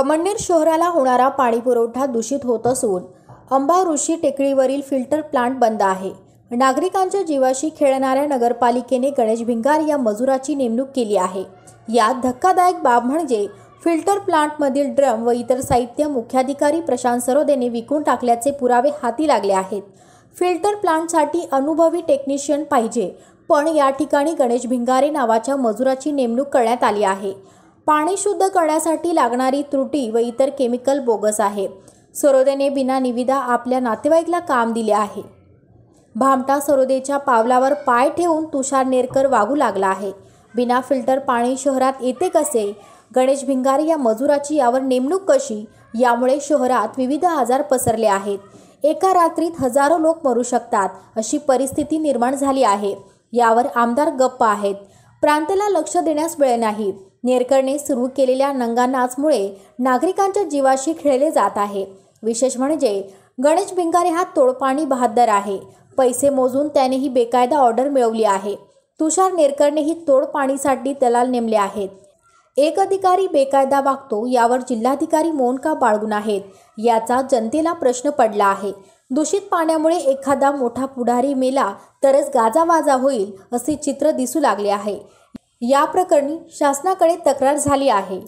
कमळनेर शहराला होणारा पाणीपुरवठा दूषित होत असून अंबा ऋषी टेकडीवरील फिल्टर प्लांट बंद आहे। नागरिकांच्या जीवाशी खेळणाऱ्या नगरपालिकेने गणेश भिंगार या मजुराची नेमणूक केली आहे। यात धक्कादायक बाब म्हणजे फिल्टर प्लांटमधील ड्रम व इतर साहित्य मुख्याधिकारी प्रशांत सरोदेने विकून टाकल्याचे पुरावे हाती लागले आहेत। फिल्टर प्लांटसाठी अनुभवी टेक्निशियन पाहिजे, पण या ठिकाणी गणेश भिंगारे नावाच्या मजुराची नेमणूक करण्यात आली आहे। पाणी शुद्ध करण्यासाठी लागणारी त्रुटी व इतर केमिकल बोगस आहे। सरोदेने बिना निविदा आपल्या नातेवाईकला काम दिले आहे। भामटा सरोदेच्या पावलावर पाय ठेवून तुषार नेरकर वागू लागला आहे। बिना फिल्टर पाणी शहरात येते कसे? गणेश भिंगारे या मजुराची यावर नेमणूक कशी? यामुळे शहरात विविध आजार पसरले आहेत। एका रात्रीत हजारो लोक मरू शकतात अशी परिस्थिती निर्माण झाली आहे। यावर आमदार गप्प आहेत। प्रांताला लक्ष देण्यास वेळ नाही। नेरकरने सुरू केलेल्या नंगानाचमुळे नागरिकांच्या जीवाशी खेळले जात आहे। विशेष म्हणजे गणेश भिंगारे हा तोडपाणी बहाद्दर आहे। पैसे मोजून त्याने ही बेकायदा ऑर्डर मिळवली आहे। तुषार नेरकरनेही तोडपाणीसाठी दलाल नेमले आहेत। एक अधिकारी बेकायदा वागतो, यावर जिल्हाधिकारी मौन का बाळगून आहेत, याचा जनतेला प्रश्न पडला आहे। दूषित पाण्यामुळे एखादा मोठा पुढारी मेला तरच गाजावाजा होईल असे चित्र दिसू लागले आहे। या प्रकरणी शासनाकडे तक्रार झाली आहे।